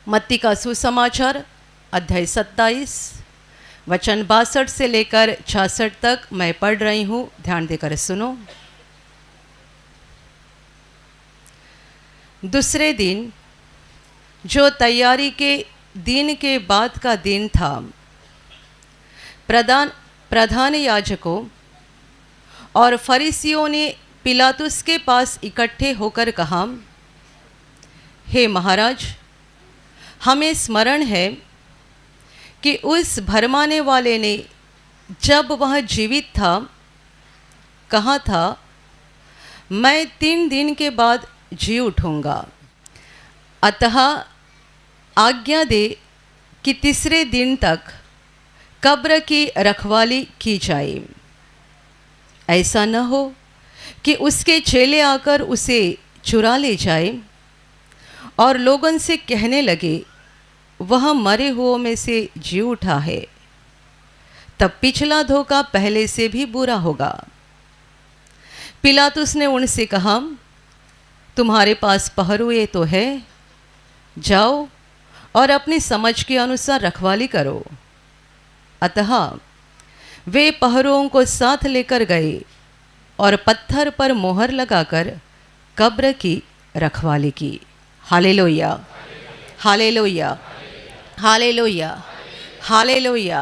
मत्ती का सुसमाचार अध्याय 27 वचन 62 से लेकर 66 तक मैं पढ़ रही हूँ, ध्यान देकर सुनो। दूसरे दिन जो तैयारी के दिन के बाद का दिन था, प्रधान याजकों और फरीसियों ने पिलातुस के पास इकट्ठे होकर कहा, हे महाराज, हमें स्मरण है कि उस भरमाने वाले ने जब वह जीवित था कहा था, मैं 3 दिन के बाद जी उठूँगा। अतः आज्ञा दे कि तीसरे दिन तक कब्र की रखवाली की जाए। ऐसा न हो कि उसके चेले आकर उसे चुरा ले जाए और लोगों से कहने लगे, वह मरे हुओं में से जी उठा है। तब पिछला धोखा पहले से भी बुरा होगा। पिलातुस ने उनसे कहा, तुम्हारे पास पहरुए तो है, जाओ और अपनी समझ के अनुसार रखवाली करो। अतः वे पहरुओं को साथ लेकर गए और पत्थर पर मोहर लगाकर कब्र की रखवाली की। Hallelujah, hallelujah, hallelujah, hallelujah,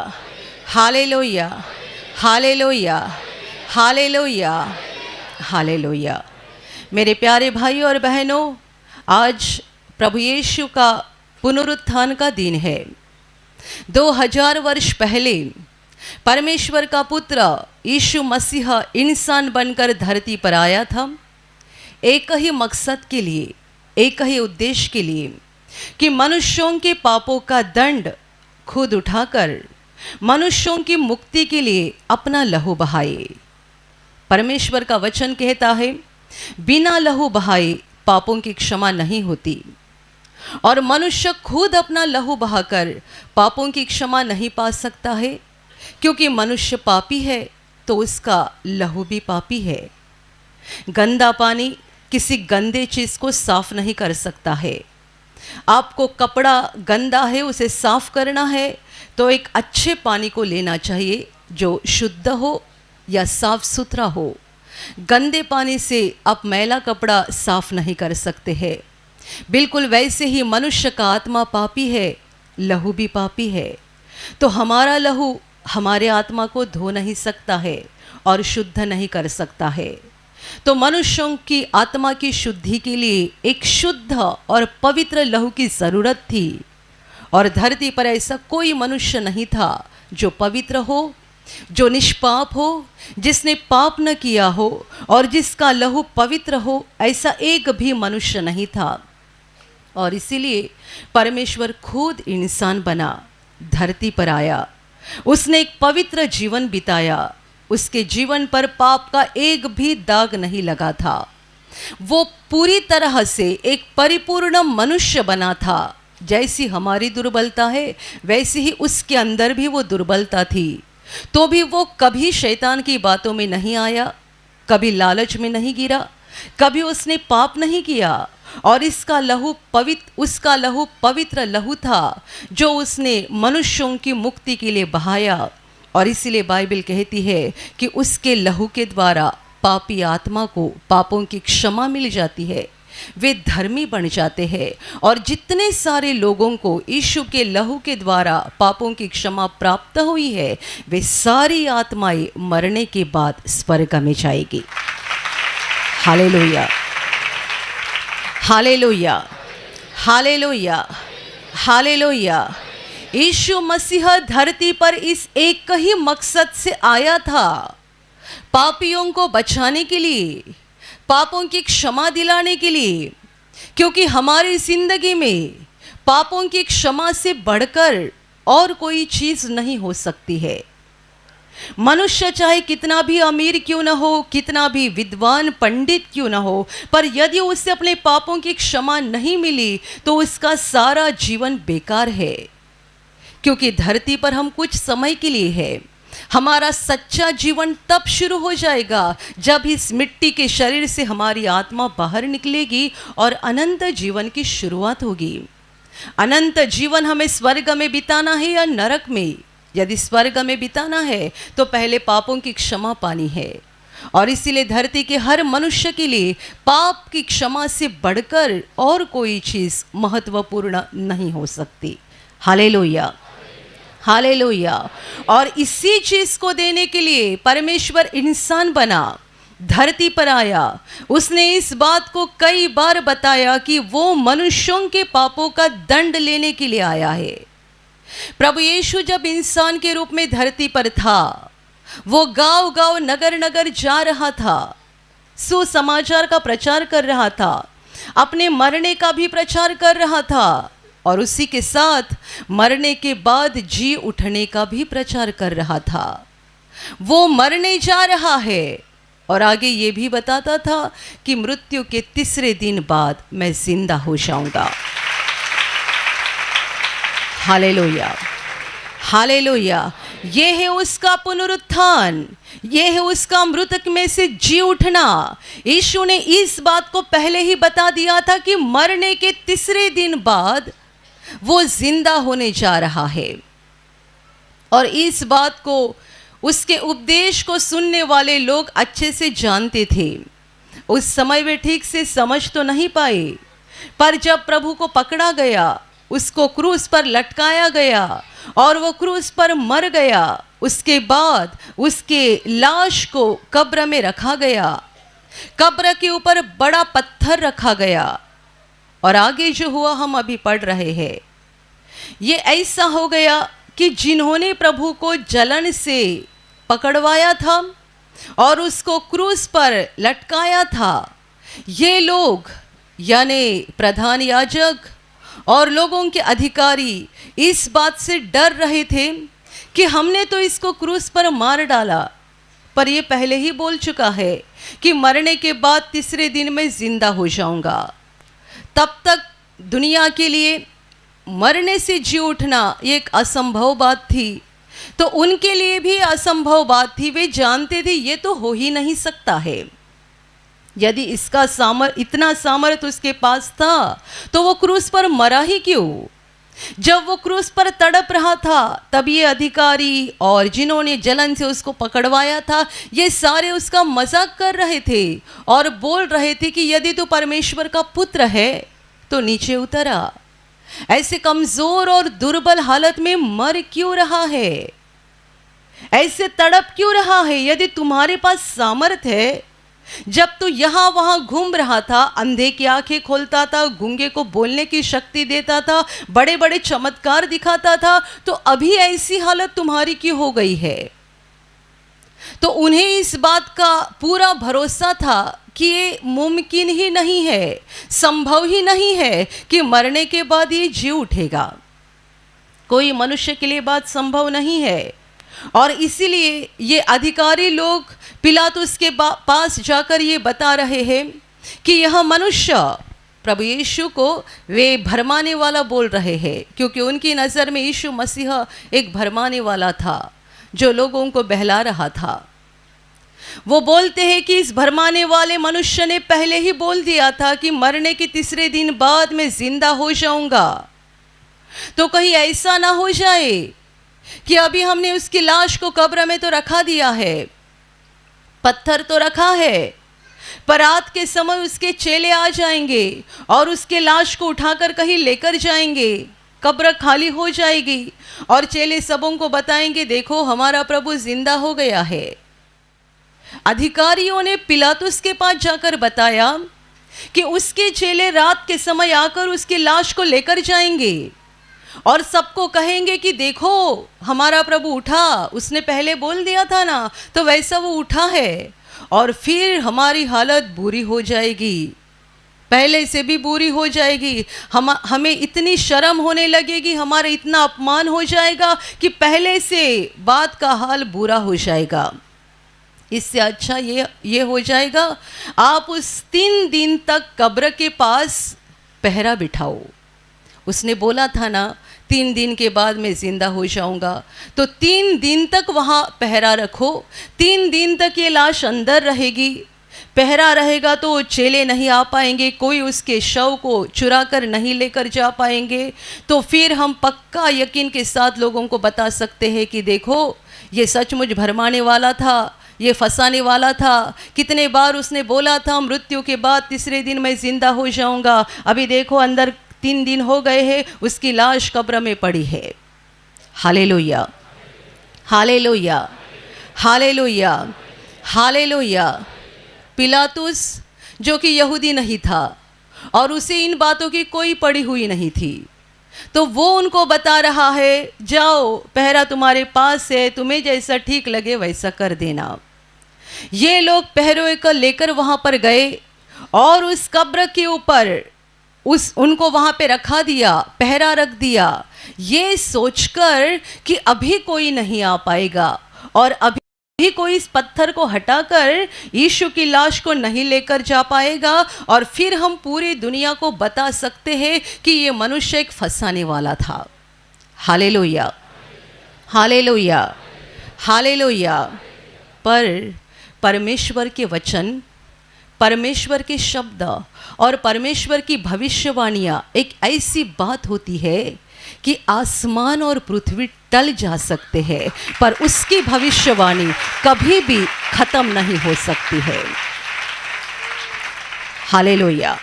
hallelujah, hallelujah, hallelujah, hallelujah. मेरे प्यारे भाई और बहनों, आज प्रभु यीशु का पुनरुत्थान का दिन है। 2000 वर्ष पहले परमेश्वर का पुत्र यीशु मसीह इंसान बनकर धरती पर आया था, एक ही मकसद के लिए, एक ही उद्देश्य के लिए कि मनुष्यों के पापों का दंड खुद उठाकर मनुष्यों की मुक्ति के लिए अपना लहू बहाए। परमेश्वर का वचन कहता है, बिना लहू बहाए पापों की क्षमा नहीं होती, और मनुष्य खुद अपना लहू बहाकर पापों की क्षमा नहीं पा सकता है, क्योंकि मनुष्य पापी है तो उसका लहू भी पापी है। गंदा पानी किसी गंदे चीज़ को साफ नहीं कर सकता है। आपको कपड़ा गंदा है, उसे साफ करना है तो एक अच्छे पानी को लेना चाहिए जो शुद्ध हो या साफ सुथरा हो। गंदे पानी से आप मैला कपड़ा साफ नहीं कर सकते हैं। बिल्कुल वैसे ही मनुष्य का आत्मा पापी है, लहू भी पापी है। तो हमारा लहू हमारे आत्मा को धो नहीं सकता है और शुद्ध नहीं कर सकता है। तो मनुष्यों की आत्मा की शुद्धि के लिए एक शुद्ध और पवित्र लहू की ज़रूरत थी, और धरती पर ऐसा कोई मनुष्य नहीं था जो पवित्र हो, जो निष्पाप हो, जिसने पाप न किया हो और जिसका लहू पवित्र हो। ऐसा एक भी मनुष्य नहीं था, और इसीलिए परमेश्वर खुद इंसान बना, धरती पर आया। उसने एक पवित्र जीवन बिताया। उसके जीवन पर पाप का एक भी दाग नहीं लगा था। वो पूरी तरह से एक परिपूर्ण मनुष्य बना था। जैसी हमारी दुर्बलता है वैसी ही उसके अंदर भी वो दुर्बलता थी। तो भी वो कभी शैतान की बातों में नहीं आया, कभी लालच में नहीं गिरा, कभी उसने पाप नहीं किया, और उसका लहू पवित्र लहू था जो उसने मनुष्यों की मुक्ति के लिए बहाया। और इसीलिए बाइबल कहती है कि उसके लहू के द्वारा पापी आत्मा को पापों की क्षमा मिल जाती है, वे धर्मी बन जाते हैं। और जितने सारे लोगों को यीशु के लहू के द्वारा पापों की क्षमा प्राप्त हुई है, वे सारी आत्माएं मरने के बाद स्वर्ग में जाएगी। Hallelujah, hallelujah, hallelujah, hallelujah. यीशु मसीह धरती पर इस एक ही मकसद से आया था, पापियों को बचाने के लिए, पापों की क्षमा दिलाने के लिए। क्योंकि हमारी जिंदगी में पापों की क्षमा से बढ़कर और कोई चीज़ नहीं हो सकती है। मनुष्य चाहे कितना भी अमीर क्यों न हो, कितना भी विद्वान पंडित क्यों न हो, पर यदि उसे अपने पापों की क्षमा नहीं मिली तो उसका सारा जीवन बेकार है। क्योंकि धरती पर हम कुछ समय के लिए है। हमारा सच्चा जीवन तब शुरू हो जाएगा जब इस मिट्टी के शरीर से हमारी आत्मा बाहर निकलेगी और अनंत जीवन की शुरुआत होगी। अनंत जीवन हमें स्वर्ग में बिताना है या नरक में? यदि स्वर्ग में बिताना है तो पहले पापों की क्षमा पानी है, और इसीलिए धरती के हर मनुष्य के लिए पाप की क्षमा से बढ़कर और कोई चीज़ महत्वपूर्ण नहीं हो सकती। Hallelujah, hallelujah. और इसी चीज़ को देने के लिए परमेश्वर इंसान बना, धरती पर आया। उसने इस बात को कई बार बताया कि वो मनुष्यों के पापों का दंड लेने के लिए आया है। प्रभु यीशु जब इंसान के रूप में धरती पर था, वो गांव गांव नगर नगर जा रहा था, सुसमाचार का प्रचार कर रहा था, अपने मरने का भी प्रचार कर रहा था, और उसी के साथ मरने के बाद जी उठने का भी प्रचार कर रहा था। वो मरने जा रहा है और आगे ये भी बताता था कि मृत्यु के तीसरे दिन बाद मैं जिंदा हो जाऊंगा। Hallelujah, hallelujah. ये है उसका पुनरुत्थान, ये है उसका मृतक में से जी उठना। यीशु ने इस बात को पहले ही बता दिया था कि मरने के तीसरे दिन बाद वो जिंदा होने जा रहा है। और इस बात को, उसके उपदेश को सुनने वाले लोग अच्छे से जानते थे। उस समय वे ठीक से समझ तो नहीं पाए, पर जब प्रभु को पकड़ा गया, उसको क्रूस पर लटकाया गया और वो क्रूस पर मर गया, उसके बाद उसके लाश को कब्र में रखा गया। कब्र के ऊपर बड़ा पत्थर रखा गया, और आगे जो हुआ हम अभी पढ़ रहे हैं। ये ऐसा हो गया कि जिन्होंने प्रभु को जलन से पकड़वाया था और उसको क्रूस पर लटकाया था, ये लोग यानी प्रधान याजक और लोगों के अधिकारी इस बात से डर रहे थे कि हमने तो इसको क्रूस पर मार डाला, पर ये पहले ही बोल चुका है कि मरने के बाद तीसरे दिन मैं जिंदा हो जाऊंगा। तब तक दुनिया के लिए मरने से जी उठना ये एक असंभव बात थी, तो उनके लिए भी असंभव बात थी। वे जानते थे ये तो हो ही नहीं सकता है। यदि इसका इतना सामर्थ्य उसके पास था तो वो क्रूस पर मरा ही क्यों? जब वो क्रूस पर तड़प रहा था, तब ये अधिकारी और जिन्होंने जलन से उसको पकड़वाया था, ये सारे उसका मजाक कर रहे थे और बोल रहे थे कि यदि तू परमेश्वर का पुत्र है तो नीचे उतर आ। ऐसे कमजोर और दुर्बल हालत में मर क्यों रहा है? ऐसे तड़प क्यों रहा है? यदि तुम्हारे पास सामर्थ्य है, जब तू यहाँ वहाँ घूम रहा था, अंधे की आंखें खोलता था, गूंगे को बोलने की शक्ति देता था, बड़े बड़े चमत्कार दिखाता था, तो अभी ऐसी हालत तुम्हारी क्यों हो गई है? तो उन्हें इस बात का पूरा भरोसा था कि ये मुमकिन ही नहीं है, संभव ही नहीं है कि मरने के बाद ये जी उठेगा। कोई मनुष्य के लिए बात संभव नहीं है। और इसीलिए ये अधिकारी लोग पिलातुस के पास जाकर ये बता रहे हैं कि यह मनुष्य, प्रभु यीशु को वे भरमाने वाला बोल रहे हैं, क्योंकि उनकी नज़र में यीशु मसीह एक भरमाने वाला था जो लोगों को बहला रहा था। वो बोलते हैं कि इस भरमाने वाले मनुष्य ने पहले ही बोल दिया था कि मरने के तीसरे दिन बाद मैं जिंदा हो जाऊंगा। तो कहीं ऐसा ना हो जाए कि अभी हमने उसकी लाश को कब्र में तो रखा दिया है, पत्थर तो रखा है, पर रात के समय उसके चेले आ जाएंगे और उसके लाश को उठाकर कहीं लेकर जाएंगे, कब्र खाली हो जाएगी और चेले सबों को बताएंगे देखो हमारा प्रभु जिंदा हो गया है। अधिकारियों ने पिलातुस के पास जाकर बताया कि उसके चेले रात के समय आकर उसकी लाश को लेकर जाएंगे और सबको कहेंगे कि देखो हमारा प्रभु उठा, उसने पहले बोल दिया था ना, तो वैसा वो उठा है, और फिर हमारी हालत बुरी हो जाएगी, पहले से भी बुरी हो जाएगी। हमें इतनी शर्म होने लगेगी, हमारा इतना अपमान हो जाएगा कि पहले से बात का हाल बुरा हो जाएगा। इससे अच्छा ये हो जाएगा आप उस 3 दिन तक कब्र के पास पहरा बिठाओ। उसने बोला था ना 3 दिन के बाद मैं जिंदा हो जाऊंगा, तो 3 दिन तक वहाँ पहरा रखो। 3 दिन तक ये लाश अंदर रहेगी, पहरा रहेगा तो चेले नहीं आ पाएंगे, कोई उसके शव को चुरा कर नहीं लेकर जा पाएंगे। तो फिर हम पक्का यकीन के साथ लोगों को बता सकते हैं कि देखो ये सचमुच भरमाने वाला था, ये फंसाने वाला था। कितने बार उसने बोला था मृत्यु के बाद तीसरे दिन मैं जिंदा हो जाऊंगा, अभी देखो अंदर 3 दिन हो गए हैं, उसकी लाश कब्र में पड़ी है। Hallelujah, hallelujah, hallelujah, hallelujah. पिलातुस जो कि यहूदी नहीं था और उसे इन बातों की कोई पड़ी हुई नहीं थी, तो वो उनको बता रहा है जाओ पहरा तुम्हारे पास है, तुम्हें जैसा ठीक लगे वैसा कर देना। ये लोग पहरे को लेकर वहाँ पर गए और उस कब्र के ऊपर उनको वहाँ पे रखा दिया, पहरा रख दिया, ये सोचकर कि अभी कोई नहीं आ पाएगा और अभी कोई इस पत्थर को हटाकर यीशु की लाश को नहीं लेकर जा पाएगा और फिर हम पूरी दुनिया को बता सकते हैं कि ये मनुष्य एक फंसाने वाला था। Hallelujah, hallelujah, hallelujah. पर परमेश्वर के वचन, परमेश्वर के शब्द और परमेश्वर की भविष्यवाणियाँ एक ऐसी बात होती है कि आसमान और पृथ्वी टल जा सकते हैं पर उसकी भविष्यवाणी कभी भी खत्म नहीं हो सकती है। Hallelujah,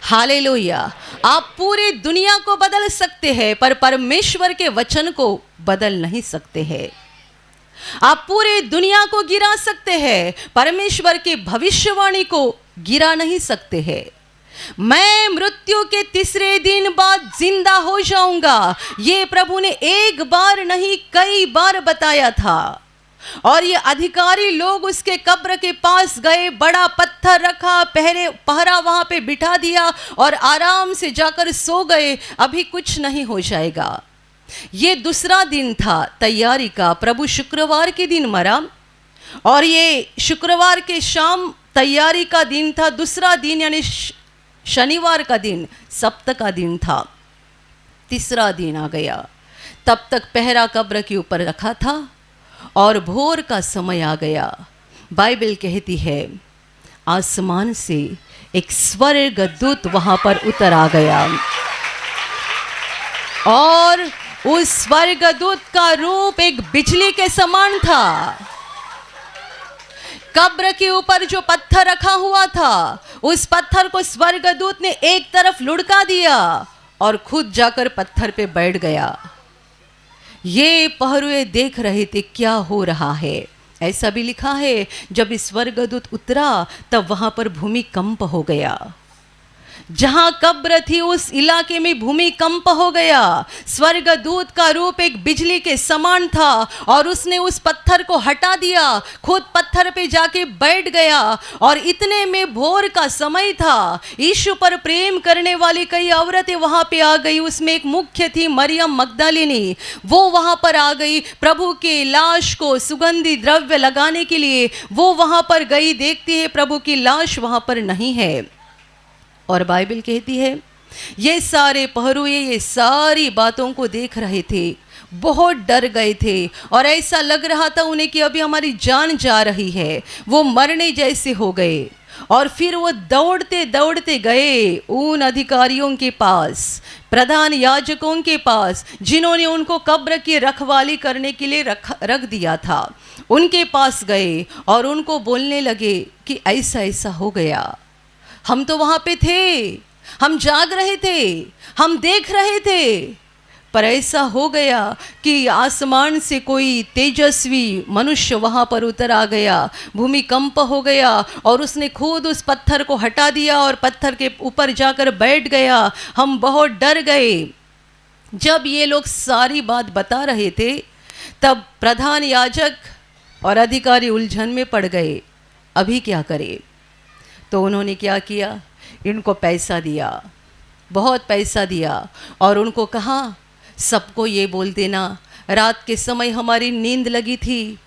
hallelujah. आप पूरी दुनिया को बदल सकते हैं पर परमेश्वर के वचन को बदल नहीं सकते हैं। आप पूरी दुनिया को गिरा सकते हैं, परमेश्वर की भविष्यवाणी को गिरा नहीं सकते हैं। मैं मृत्यु के तीसरे दिन बाद जिंदा हो जाऊंगा, ये प्रभु ने एक बार नहीं कई बार बताया था। और ये अधिकारी लोग उसके कब्र के पास गए, बड़ा पत्थर रखा, पहरा वहां पे बिठा दिया और आराम से जाकर सो गए, अभी कुछ नहीं हो जाएगा। ये दूसरा दिन था तैयारी का। प्रभु शुक्रवार के दिन मरा और ये शुक्रवार के शाम तैयारी का दिन था। दूसरा दिन यानी शनिवार का दिन सप्त का दिन था। तीसरा दिन आ गया, तब तक पहरा कब्र के ऊपर रखा था और भोर का समय आ गया। बाइबल कहती है आसमान से एक स्वर्गदूत वहां पर उतर आ गया और उस स्वर्गदूत का रूप एक बिजली के समान था। कब्र के ऊपर जो पत्थर रखा हुआ था उस पत्थर को स्वर्गदूत ने एक तरफ लुढ़का दिया और खुद जाकर पत्थर पे बैठ गया। ये पहरुए देख रहे थे क्या हो रहा है। ऐसा भी लिखा है जब इस स्वर्गदूत उतरा तब वहां पर भूमिकंप हो गया। जहां कब्र थी उस इलाके में भूमिकंप हो गया। स्वर्गदूत का रूप एक बिजली के समान था और उसने उस पत्थर को हटा दिया, खुद पत्थर पे जाके बैठ गया। और इतने में भोर का समय था। यीशु पर प्रेम करने वाली कई औरतें वहां पे आ गई। उसमें एक मुख्य थी मरियम मगदलिनी, वो वहां पर आ गई। प्रभु के लाश को सुगंधी द्रव्य लगाने के लिए वो वहां पर गई। देखती है प्रभु की लाश वहां पर नहीं है। और बाइबल कहती है ये सारे पहरुए ये सारी बातों को देख रहे थे, बहुत डर गए थे और ऐसा लग रहा था उन्हें कि अभी हमारी जान जा रही है। वो मरने जैसे हो गए और फिर वो दौड़ते दौड़ते गए उन अधिकारियों के पास, प्रधान याजकों के पास, जिन्होंने उनको कब्र की रखवाली करने के लिए रख दिया था। उनके पास गए और उनको बोलने लगे कि ऐसा ऐसा हो गया, हम तो वहाँ पे थे, हम जाग रहे थे, हम देख रहे थे, पर ऐसा हो गया कि आसमान से कोई तेजस्वी मनुष्य वहाँ पर उतर आ गया, भूमिकंप हो गया और उसने खुद उस पत्थर को हटा दिया और पत्थर के ऊपर जाकर बैठ गया। हम बहुत डर गए। जब ये लोग सारी बात बता रहे थे तब प्रधान याजक और अधिकारी उलझन में पड़ गए, अभी क्या करें। तो उन्होंने क्या किया, इनको पैसा दिया, बहुत पैसा दिया और उनको कहा सबको ये बोल देना रात के समय हमारी नींद लगी थी,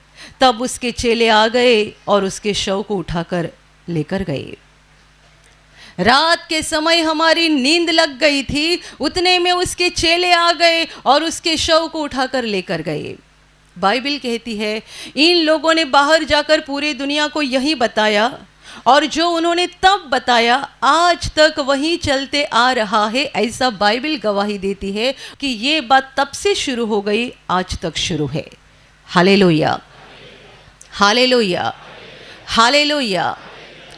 तब उसके चेले आ गए और उसके शव को उठाकर लेकर गए। रात के समय हमारी नींद लग गई थी, उतने में उसके चेले आ गए और उसके शव को उठाकर लेकर गए। बाइबल कहती है इन लोगों ने बाहर जाकर पूरी दुनिया को यही बताया और जो उन्होंने तब बताया आज तक वही चलते आ रहा है, ऐसा बाइबल गवाही देती है कि ये बात तब से शुरू हो गई, आज तक शुरू है। Hallelujah, hallelujah, hallelujah,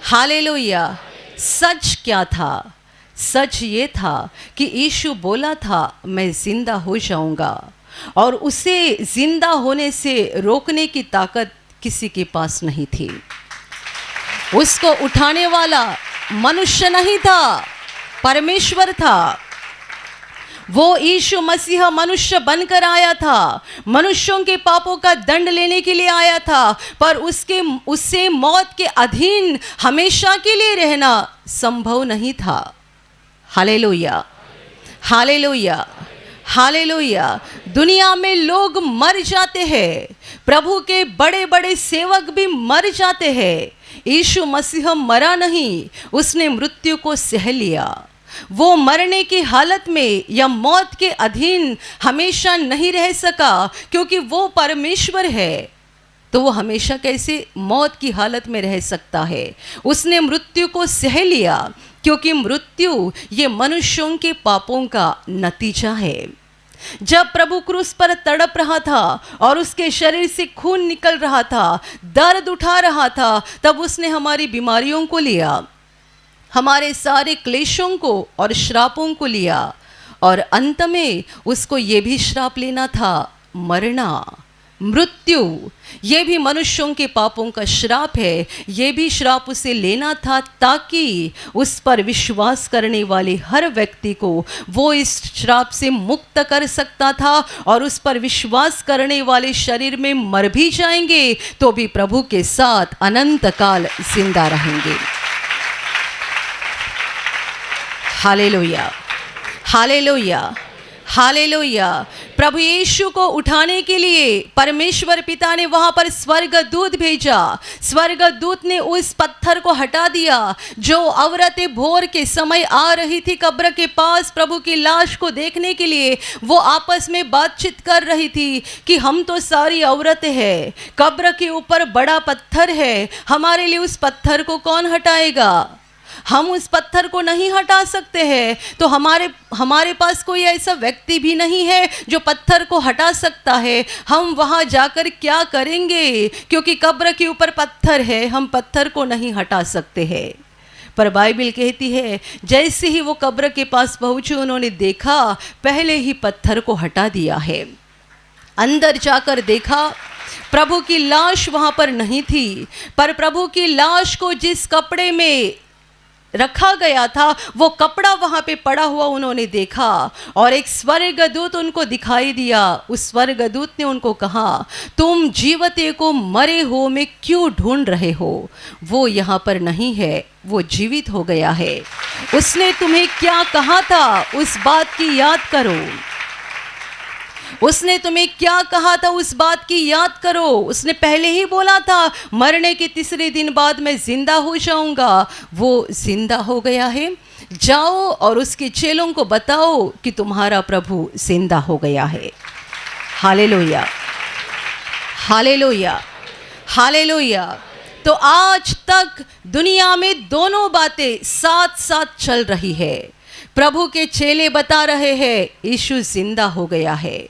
hallelujah. सच क्या था? सच ये था कि यीशु बोला था मैं जिंदा हो जाऊंगा, और उसे जिंदा होने से रोकने की ताकत किसी के पास नहीं थी। उसको उठाने वाला मनुष्य नहीं था, परमेश्वर था। वो यीशु मसीह मनुष्य बनकर आया था, मनुष्यों के पापों का दंड लेने के लिए आया था, पर उससे मौत के अधीन हमेशा के लिए रहना संभव नहीं था। Hallelujah, hallelujah, hallelujah. दुनिया में लोग मर जाते हैं, प्रभु के बड़े बड़े सेवक भी मर जाते हैं। यीशु मसीह मरा नहीं, उसने मृत्यु को सह लिया। वो मरने की हालत में या मौत के अधीन हमेशा नहीं रह सका, क्योंकि वो परमेश्वर है। तो वो हमेशा कैसे मौत की हालत में रह सकता है? उसने मृत्यु को सह लिया, क्योंकि मृत्यु ये मनुष्यों के पापों का नतीजा है। जब प्रभु क्रूस पर तड़प रहा था और उसके शरीर से खून निकल रहा था, दर्द उठा रहा था, तब उसने हमारी बीमारियों को लिया, हमारे सारे क्लेशों को और श्रापों को लिया, और अंत में उसको ये भी श्राप लेना था, मरना, मृत्यु। ये भी मनुष्यों के पापों का श्राप है। ये भी श्राप उसे लेना था ताकि उस पर विश्वास करने वाले हर व्यक्ति को वो इस श्राप से मुक्त कर सकता था, और उस पर विश्वास करने वाले शरीर में मर भी जाएंगे तो भी प्रभु के साथ अनंत काल जिंदा रहेंगे। Hallelujah, hallelujah, hallelujah. प्रभु यीशु को उठाने के लिए परमेश्वर पिता ने वहां पर स्वर्गदूत भेजा। स्वर्गदूत ने उस पत्थर को हटा दिया जो औरतें भोर के समय आ रही थी कब्र के पास प्रभु की लाश को देखने के लिए। वो आपस में बातचीत कर रही थी कि हम तो सारी औरतें हैं, कब्र के ऊपर बड़ा पत्थर है, हमारे लिए उस पत्थर को कौन हटाएगा? हम उस पत्थर को नहीं हटा सकते हैं, तो हमारे पास कोई ऐसा व्यक्ति भी नहीं है जो पत्थर को हटा सकता है। हम वहाँ जाकर क्या करेंगे? क्योंकि कब्र के ऊपर पत्थर है, हम पत्थर को नहीं हटा सकते हैं। पर बाइबल कहती है जैसे ही वो कब्र के पास पहुँचे, उन्होंने देखा पहले ही पत्थर को हटा दिया है। अंदर जाकर देखा, प्रभु की लाश वहाँ पर नहीं थी, पर प्रभु की लाश को जिस कपड़े में रखा गया था वो कपड़ा वहाँ पे पड़ा हुआ उन्होंने देखा, और एक स्वर्गदूत उनको दिखाई दिया। उस स्वर्गदूत ने उनको कहा, तुम जीवते को मरे हो में क्यों ढूंढ रहे हो? वो यहाँ पर नहीं है, वो जीवित हो गया है। उसने तुम्हें क्या कहा था उस बात की याद करो। उसने तुम्हें क्या कहा था उस बात की याद करो। उसने पहले ही बोला था मरने के तीसरे दिन बाद मैं जिंदा हो जाऊंगा। वो जिंदा हो गया है। जाओ और उसके चेलों को बताओ कि तुम्हारा प्रभु जिंदा हो गया है। Hallelujah, hallelujah, hallelujah. तो आज तक दुनिया में दोनों बातें साथ साथ चल रही है। प्रभु के चेले बता रहे हैं यीशु जिंदा हो गया है,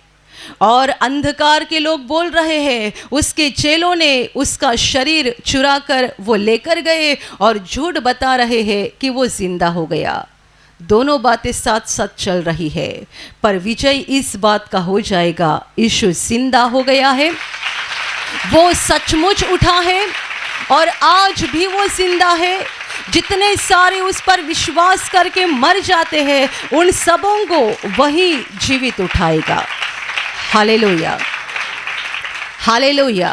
और अंधकार के लोग बोल रहे हैं उसके चेलों ने उसका शरीर चुरा कर वो लेकर गए, और झूठ बता रहे हैं कि वो जिंदा हो गया। दोनों बातें साथ साथ चल रही है, पर विजय इस बात का हो जाएगा यीशु जिंदा हो गया है, वो सचमुच उठा है, और आज भी वो जिंदा है। जितने सारे उस पर विश्वास करके मर जाते हैं उन सबों को वही जीवित उठाएगा। Hallelujah, hallelujah,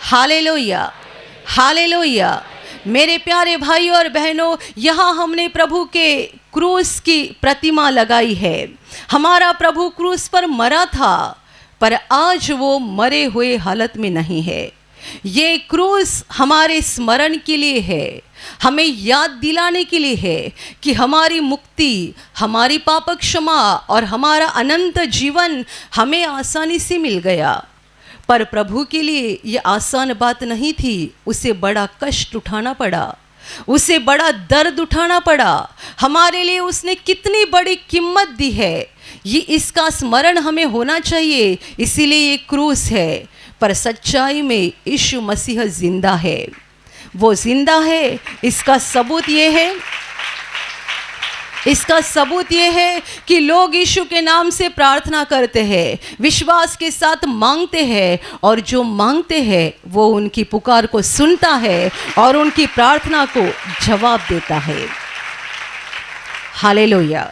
hallelujah, hallelujah. मेरे प्यारे भाइयों और बहनों, यहाँ हमने प्रभु के क्रूस की प्रतिमा लगाई है। हमारा प्रभु क्रूस पर मरा था, पर आज वो मरे हुए हालत में नहीं है। ये क्रूस हमारे स्मरण के लिए है, हमें याद दिलाने के लिए है कि हमारी मुक्ति, हमारी पाप क्षमा और हमारा अनंत जीवन हमें आसानी से मिल गया। पर प्रभु के लिए ये आसान बात नहीं थी। उसे बड़ा कष्ट उठाना पड़ा, उसे बड़ा दर्द उठाना पड़ा। हमारे लिए उसने कितनी बड़ी कीमत दी है, ये इसका स्मरण हमें होना चाहिए। इसीलिए ये क्रूस है। पर सच्चाई में यीशु मसीह जिंदा है, वो जिंदा है। इसका सबूत ये है कि लोग यीशु के नाम से प्रार्थना करते हैं, विश्वास के साथ मांगते हैं, और जो मांगते हैं वो उनकी पुकार को सुनता है और उनकी प्रार्थना को जवाब देता है। Hallelujah,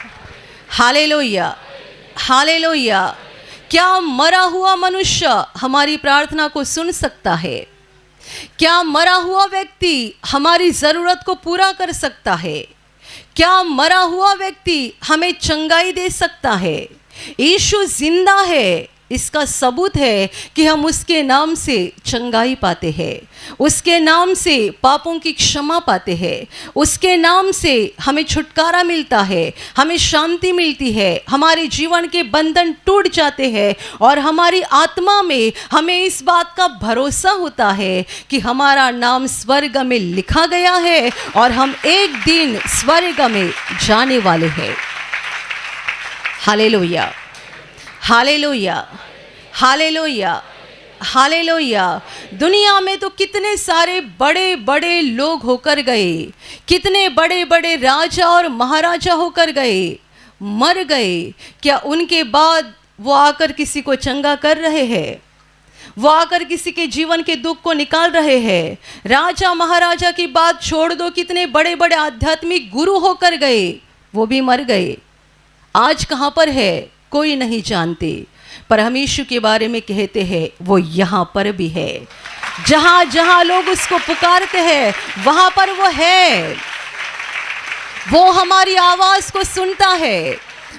hallelujah, hallelujah. क्या मरा हुआ मनुष्य हमारी प्रार्थना को सुन सकता है? क्या मरा हुआ व्यक्ति हमारी ज़रूरत को पूरा कर सकता है? क्या मरा हुआ व्यक्ति हमें चंगाई दे सकता है? यीशु जिंदा है। इसका सबूत है कि हम उसके नाम से चंगाई पाते हैं, उसके नाम से पापों की क्षमा पाते हैं, उसके नाम से हमें छुटकारा मिलता है, हमें शांति मिलती है, हमारे जीवन के बंधन टूट जाते हैं, और हमारी आत्मा में हमें इस बात का भरोसा होता है कि हमारा नाम स्वर्ग में लिखा गया है और हम एक दिन स्वर्ग में जाने वाले हैं। Hallelujah, hallelujah, hallelujah, hallelujah. दुनिया में तो कितने सारे बड़े बड़े लोग होकर गए, कितने बड़े बड़े राजा और महाराजा होकर गए, मर गए। क्या उनके बाद वो आकर किसी को चंगा कर रहे हैं? वो आकर किसी के जीवन के दुख को निकाल रहे हैं? राजा महाराजा की बात छोड़ दो, कितने बड़े बड़े आध्यात्मिक गुरु होकर गए, वो भी मर गए। आज कहाँ पर है कोई नहीं जानते, पर हम यीशु के बारे में कहते हैं वो यहाँ पर भी है। जहाँ जहाँ लोग उसको पुकारते हैं वहाँ पर वो है। वो हमारी आवाज़ को सुनता है,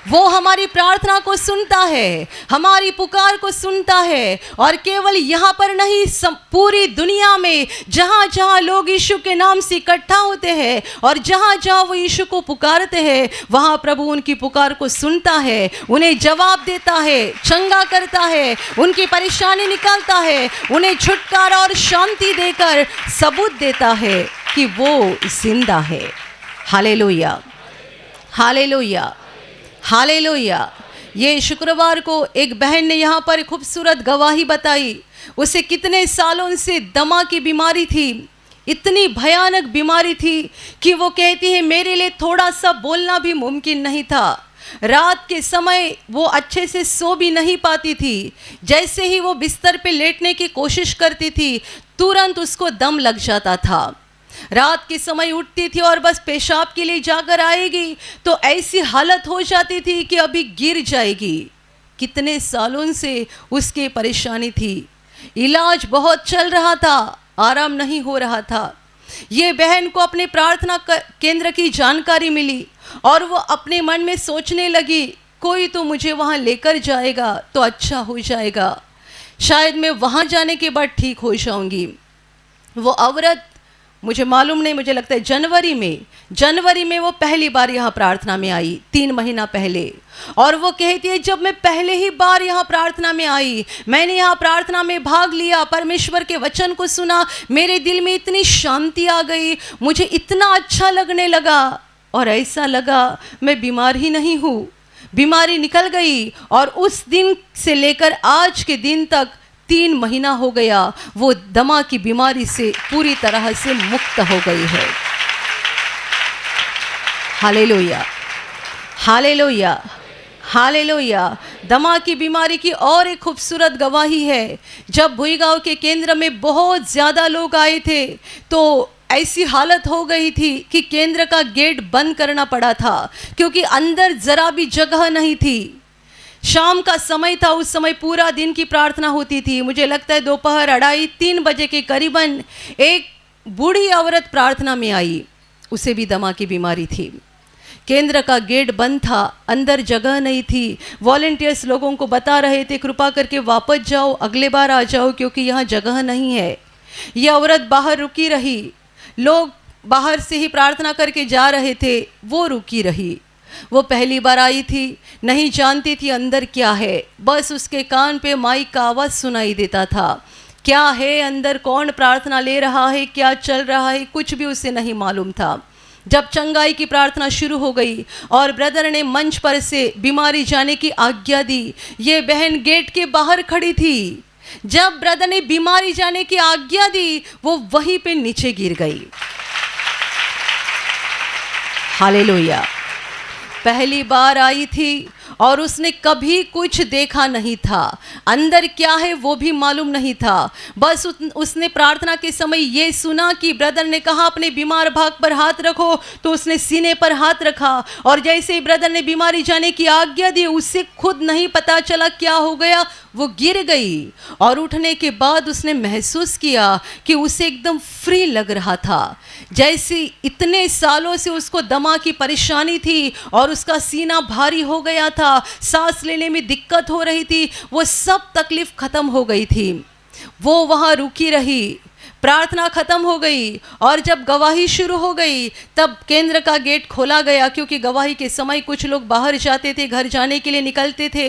वो हमारी प्रार्थना को सुनता है, हमारी पुकार को सुनता है। और केवल यहाँ पर नहीं, पूरी दुनिया में जहाँ जहाँ लोग यीशु के नाम से इकट्ठा होते हैं और जहाँ जहाँ वो यीशु को पुकारते हैं, वहाँ प्रभु उनकी पुकार को सुनता है, उन्हें जवाब देता है, चंगा करता है, उनकी परेशानी निकालता है, उन्हें छुटकारा और शांति देकर सबूत देता है कि वो जिंदा है। Hallelujah, hallelujah, hallelujah. ये शुक्रवार को एक बहन ने यहाँ पर खूबसूरत गवाही बताई। उसे कितने सालों से दमा की बीमारी थी, इतनी भयानक बीमारी थी कि वो कहती है मेरे लिए थोड़ा सा बोलना भी मुमकिन नहीं था। रात के समय वो अच्छे से सो भी नहीं पाती थी। जैसे ही वो बिस्तर पे लेटने की कोशिश करती थी, तुरंत उसको दम लग जाता था। रात के समय उठती थी और बस पेशाब के लिए जाकर आएगी तो ऐसी हालत हो जाती थी कि अभी गिर जाएगी। कितने सालों से उसकी परेशानी थी, इलाज बहुत चल रहा था, आराम नहीं हो रहा था। ये बहन को अपने प्रार्थना केंद्र की जानकारी मिली और वो अपने मन में सोचने लगी कोई तो मुझे वहाँ लेकर जाएगा तो अच्छा हो जाएगा, शायद मैं वहाँ जाने के बाद ठीक हो जाऊँगी। वो औरत, मुझे मालूम नहीं, मुझे लगता है जनवरी में वो पहली बार यहाँ प्रार्थना में आई, 3 महीना पहले। और वो कहती है जब मैं पहले ही बार यहाँ प्रार्थना में आई, मैंने यहाँ प्रार्थना में भाग लिया, परमेश्वर के वचन को सुना, मेरे दिल में इतनी शांति आ गई, मुझे इतना अच्छा लगने लगा और ऐसा लगा मैं बीमार ही नहीं हूँ। बीमारी निकल गई और उस दिन से लेकर आज के दिन तक 3 महीना हो गया, वो दमा की बीमारी से पूरी तरह से मुक्त हो गई है। Hallelujah, hallelujah, hallelujah. दमा की बीमारी की और एक खूबसूरत गवाही है। जब भुईगांव के केंद्र में बहुत ज़्यादा लोग आए थे तो ऐसी हालत हो गई थी कि केंद्र का गेट बंद करना पड़ा था क्योंकि अंदर ज़रा भी जगह नहीं थी। शाम का समय था, उस समय पूरा दिन की प्रार्थना होती थी। मुझे लगता है दोपहर 2:30-3 बजे के करीबन एक बूढ़ी औरत प्रार्थना में आई, उसे भी दमा की बीमारी थी। केंद्र का गेट बंद था, अंदर जगह नहीं थी। वॉलंटियर्स लोगों को बता रहे थे कृपा करके वापस जाओ, अगले बार आ जाओ क्योंकि यहाँ जगह नहीं है। यह औरत बाहर रुकी रही, लोग बाहर से ही प्रार्थना करके जा रहे थे, वो रुकी रही। वो पहली बार आई थी, नहीं जानती थी अंदर क्या है, बस उसके कान पे माइक का आवाज़ सुनाई देता था। क्या है अंदर, कौन प्रार्थना ले रहा है, क्या चल रहा है, कुछ भी उसे नहीं मालूम था। जब चंगाई की प्रार्थना शुरू हो गई और ब्रदर ने मंच पर से बीमारी जाने की आज्ञा दी, ये बहन गेट के बाहर खड़ी थी। जब ब्रदर ने बीमारी जाने की आज्ञा दी, वो वहीं पे नीचे गिर गई। हालेलुया। पहली बार आई थी और उसने कभी कुछ देखा नहीं था, अंदर क्या है वो भी मालूम नहीं था। बस उसने प्रार्थना के समय ये सुना कि ब्रदर ने कहा अपने बीमार भाग पर हाथ रखो, तो उसने सीने पर हाथ रखा और जैसे ही ब्रदर ने बीमारी जाने की आज्ञा दी, उसे खुद नहीं पता चला क्या हो गया, वो गिर गई। और उठने के बाद उसने महसूस किया कि उसे एकदम फ्री लग रहा था, जैसे इतने सालों से उसको दमा की परेशानी थी और उसका सीना भारी हो गया था, सांस लेने में दिक्कत हो रही थी, वो सब तकलीफ खत्म हो गई थी। वो वहाँ रुकी रही, प्रार्थना खत्म हो गई और जब गवाही शुरू हो गई तब केंद्र का गेट खोला गया, क्योंकि गवाही के समय कुछ लोग बाहर जाते थे, घर जाने के लिए निकलते थे।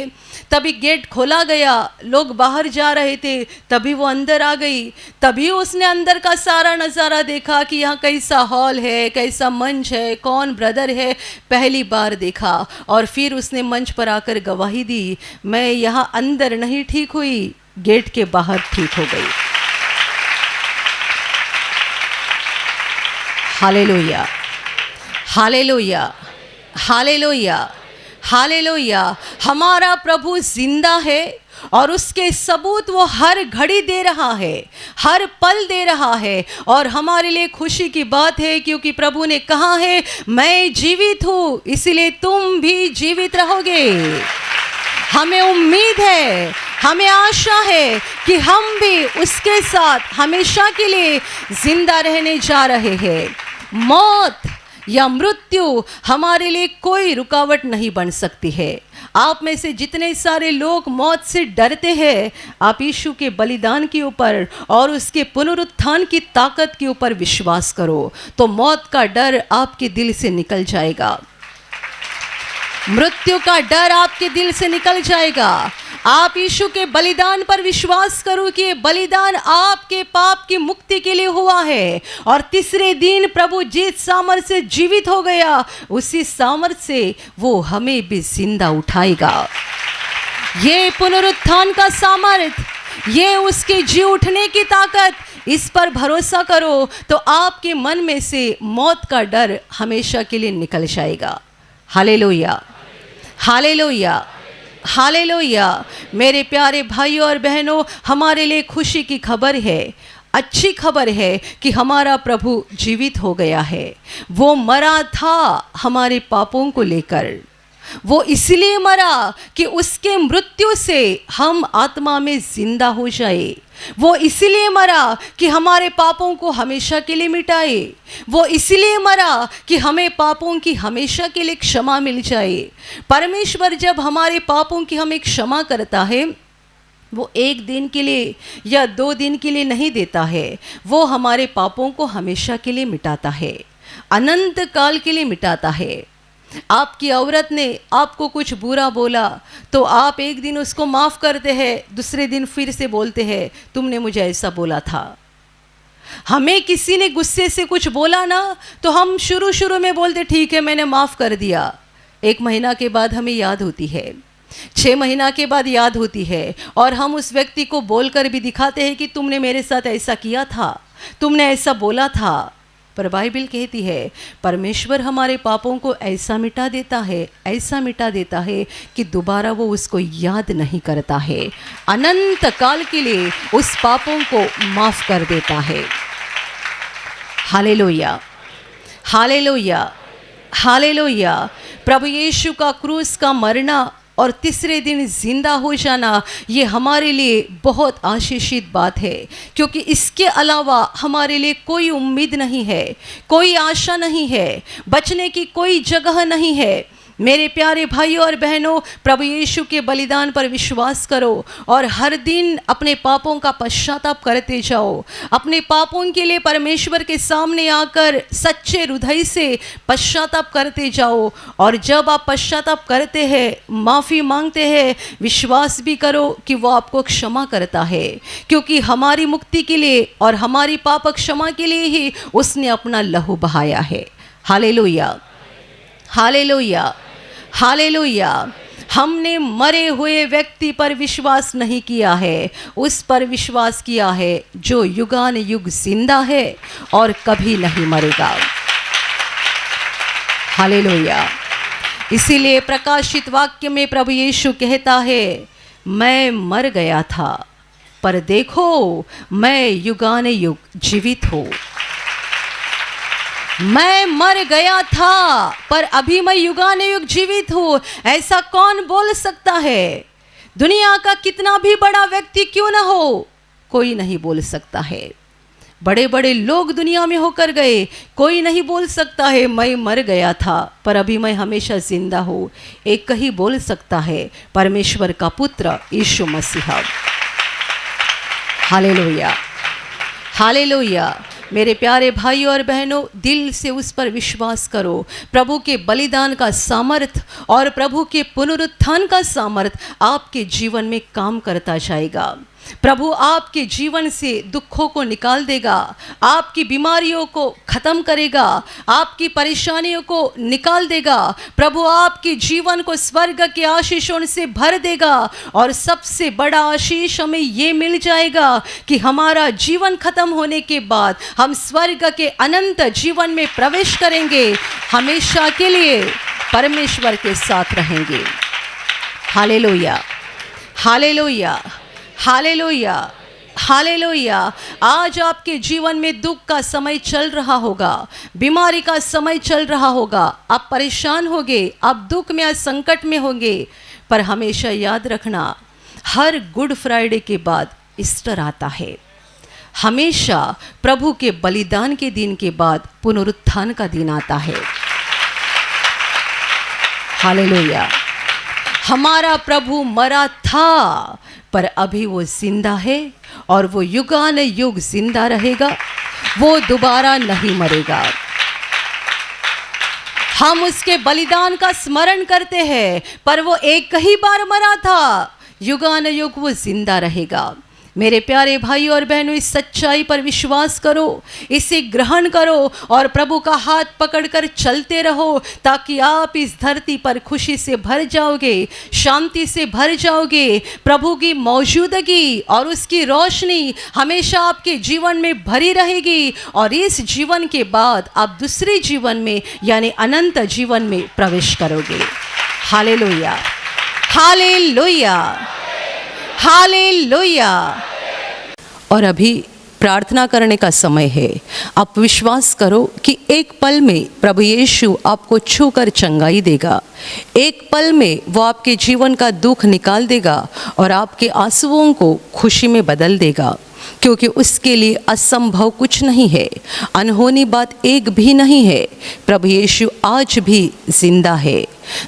तभी गेट खोला गया, लोग बाहर जा रहे थे, तभी वो अंदर आ गई। तभी उसने अंदर का सारा नज़ारा देखा कि यहाँ कैसा हॉल है, कैसा मंच है, कौन ब्रदर है, पहली बार देखा। और फिर उसने मंच पर आकर गवाही दी, मैं यहाँ अंदर नहीं ठीक हुई, गेट के बाहर ठीक हो गई। Hallelujah, hallelujah, hallelujah, hallelujah. हमारा प्रभु जिंदा है और उसके सबूत वो हर घड़ी दे रहा है, हर पल दे रहा है। और हमारे लिए खुशी की बात है, क्योंकि प्रभु ने कहा है मैं जीवित हूँ, इसलिए तुम भी जीवित रहोगे। हमें उम्मीद है, हमें आशा है कि हम भी उसके साथ हमेशा के लिए जिंदा रहने जा रहे हैं। मौत या मृत्यु हमारे लिए कोई रुकावट नहीं बन सकती है। आप में से जितने सारे लोग मौत से डरते हैं, आप यीशु के बलिदान के ऊपर और उसके पुनरुत्थान की ताकत के ऊपर विश्वास करो, तो मौत का डर आपके दिल से निकल जाएगा, मृत्यु का डर आपके दिल से निकल जाएगा। आप यीशु के बलिदान पर विश्वास करो कि ये बलिदान आपके पाप की मुक्ति के लिए हुआ है और तीसरे दिन प्रभु जिस सामर्थ से जीवित हो गया, उसी सामर्थ से वो हमें भी जिंदा उठाएगा। ये पुनरुत्थान का सामर्थ, ये उसके जी उठने की ताकत, इस पर भरोसा करो तो आपके मन में से मौत का डर हमेशा के लिए निकल जाएगा। Hallelujah, hallelujah, hallelujah. मेरे प्यारे भाइयों और बहनों, हमारे लिए खुशी की खबर है, अच्छी खबर है कि हमारा प्रभु जीवित हो गया है। वो मरा था हमारे पापों को लेकर, वो इसलिए मरा कि उसके मृत्यु से हम आत्मा में जिंदा हो जाए। वो इसलिए मरा कि हमारे पापों को हमेशा के लिए मिटाए। वो इसलिए मरा कि हमें पापों की हमेशा के लिए क्षमा मिल जाए। परमेश्वर जब हमारे पापों की हमें क्षमा करता है, वो एक दिन के लिए या 2 दिन के लिए नहीं देता है, वो हमारे पापों को हमेशा के लिए मिटाता है, अनंत काल के लिए मिटाता है। आपकी औरत ने आपको कुछ बुरा बोला तो आप एक दिन उसको माफ़ करते हैं, दूसरे दिन फिर से बोलते हैं तुमने मुझे ऐसा बोला था। हमें किसी ने गुस्से से कुछ बोला ना, तो हम शुरू में बोलते ठीक है मैंने माफ़ कर दिया। 1 महीना के बाद हमें याद होती है, 6 महीना के बाद याद होती है, और हम उस व्यक्ति को बोलकर भी दिखाते हैं कि तुमने मेरे साथ ऐसा किया था, तुमने ऐसा बोला था। पर बाइबल कहती है परमेश्वर हमारे पापों को ऐसा मिटा देता है, ऐसा मिटा देता है कि दोबारा वो उसको याद नहीं करता है, अनंत काल के लिए उस पापों को माफ़ कर देता है। Hallelujah, hallelujah, hallelujah. प्रभु यीशु का क्रूस का मरना और तीसरे दिन जिंदा हो जाना, ये हमारे लिए बहुत आशीषित बात है, क्योंकि इसके अलावा हमारे लिए कोई उम्मीद नहीं है, कोई आशा नहीं है, बचने की कोई जगह नहीं है। मेरे प्यारे भाइयों और बहनों, प्रभु यीशु के बलिदान पर विश्वास करो और हर दिन अपने पापों का पश्चाताप करते जाओ। अपने पापों के लिए परमेश्वर के सामने आकर सच्चे हृदय से पश्चाताप करते जाओ। और जब आप पश्चाताप करते हैं, माफ़ी मांगते हैं, विश्वास भी करो कि वो आपको क्षमा करता है, क्योंकि हमारी मुक्ति के लिए और हमारी पाप क्षमा के लिए ही उसने अपना लहू बहाया है। Hallelujah, hallelujah, hallelujah. हमने मरे हुए व्यक्ति पर विश्वास नहीं किया है, उस पर विश्वास किया है जो युगान युग जिंदा है और कभी नहीं मरेगा। हालेलुया। इसीलिए प्रकाशित वाक्य में प्रभु यीशु कहता है, मैं मर गया था पर देखो मैं युगान युग जीवित हूँ। मैं मर गया था पर अभी मैं युगान युग जीवित हूँ। ऐसा कौन बोल सकता है? दुनिया का कितना भी बड़ा व्यक्ति क्यों ना हो, कोई नहीं बोल सकता है। बड़े बड़े लोग दुनिया में होकर गए, कोई नहीं बोल सकता है मैं मर गया था पर अभी मैं हमेशा जिंदा हूँ। एक ही बोल सकता है, परमेश्वर का पुत्र यीशु मसीह। Hallelujah, hallelujah. मेरे प्यारे भाई और बहनों, दिल से उस पर विश्वास करो। प्रभु के बलिदान का सामर्थ और प्रभु के पुनरुत्थान का सामर्थ आपके जीवन में काम करता जाएगा। प्रभु आपके जीवन से दुखों को निकाल देगा, आपकी बीमारियों को ख़त्म करेगा, आपकी परेशानियों को निकाल देगा। प्रभु आपके जीवन को स्वर्ग के आशीषों से भर देगा। और सबसे बड़ा आशीष हमें ये मिल जाएगा कि हमारा जीवन खत्म होने के बाद हम स्वर्ग के अनंत जीवन में प्रवेश करेंगे, हमेशा के लिए परमेश्वर के साथ रहेंगे। Hallelujah, hallelujah, hallelujah, hallelujah. आज आपके जीवन में दुख का समय चल रहा होगा, बीमारी का समय चल रहा होगा, आप परेशान होंगे, आप दुख में, संकट में होंगे, पर हमेशा याद रखना, हर गुड फ्राइडे के बाद ईस्टर आता है। हमेशा प्रभु के बलिदान के दिन के बाद पुनरुत्थान का दिन आता है। हालेलुया। हमारा प्रभु मरा था पर अभी वो जिंदा है और वो युगान युग जिंदा रहेगा, वो दोबारा नहीं मरेगा। हम उसके बलिदान का स्मरण करते हैं पर वो एक ही बार मरा था, युगान युग वो जिंदा रहेगा। मेरे प्यारे भाई और बहनों, इस सच्चाई पर विश्वास करो, इसे ग्रहण करो और प्रभु का हाथ पकड़कर चलते रहो, ताकि आप इस धरती पर खुशी से भर जाओगे, शांति से भर जाओगे। प्रभु की मौजूदगी और उसकी रोशनी हमेशा आपके जीवन में भरी रहेगी और इस जीवन के बाद आप दूसरे जीवन में यानी अनंत जीवन में प्रवेश करोगे। Hallelujah, hallelujah, hallelujah. और अभी प्रार्थना करने का समय है। आप विश्वास करो कि एक पल में प्रभु यीशु आपको छूकर चंगाई देगा। एक पल में वो आपके जीवन का दुख निकाल देगा और आपके आंसुओं को खुशी में बदल देगा, क्योंकि उसके लिए असंभव कुछ नहीं है, अनहोनी बात एक भी नहीं है। प्रभु यीशु आज भी जिंदा है।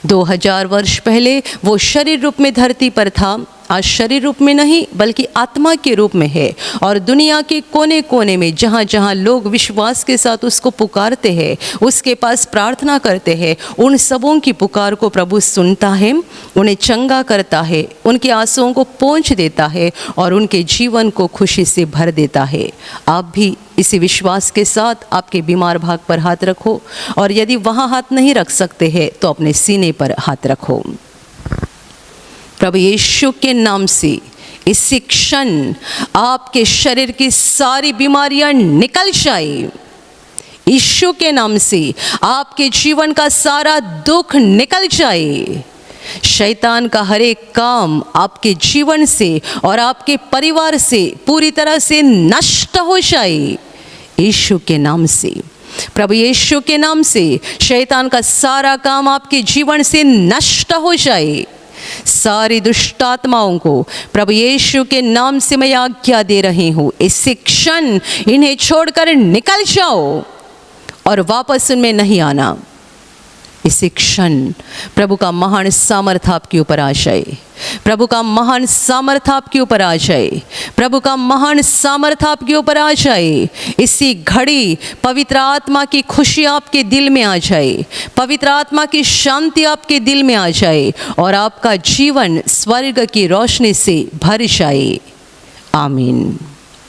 2000 वर्ष पहले वो शरीर रूप में धरती पर था, आज शरीर रूप में नहीं बल्कि आत्मा के रूप में है और दुनिया के कोने कोने में जहाँ जहाँ लोग विश्वास के साथ उसको पुकारते हैं, उसके पास प्रार्थना करते हैं, उन सबों की पुकार को प्रभु सुनता है, उन्हें चंगा करता है, उनके आंसुओं को पोंछ देता है और उनके जीवन को खुशी से भर देता है। आप भी इसी विश्वास के साथ आपके बीमार भाग पर हाथ रखो और यदि वहाँ हाथ नहीं रख सकते हैं तो अपने सीने पर हाथ रखो। प्रभु यीशु के नाम से इसी क्षण आपके शरीर की सारी बीमारियां निकल जाए। यीशु के नाम से आपके जीवन का सारा दुख निकल जाए। शैतान का हर एक काम आपके जीवन से और आपके परिवार से पूरी तरह से नष्ट हो जाए। यीशु के नाम से, प्रभु यीशु के नाम से शैतान का सारा काम आपके जीवन से नष्ट हो जाए। सारी दुष्ट आत्माओं को प्रभु यीशु के नाम से मैं आज्ञा दे रही हूँ, इसी क्षण इन्हें छोड़कर निकल जाओ और वापस उनमें नहीं आना। इसी क्षण प्रभु का महान सामर्थ्य आपके ऊपर आ जाए, प्रभु का महान सामर्थ्य आपके ऊपर आ जाए, प्रभु का महान सामर्थ्य आपके ऊपर आ जाए। इसी घड़ी पवित्र आत्मा की खुशी आपके दिल में आ जाए, पवित्र आत्मा की शांति आपके दिल में आ जाए और आपका जीवन स्वर्ग की रोशनी से भर जाए। आमीन।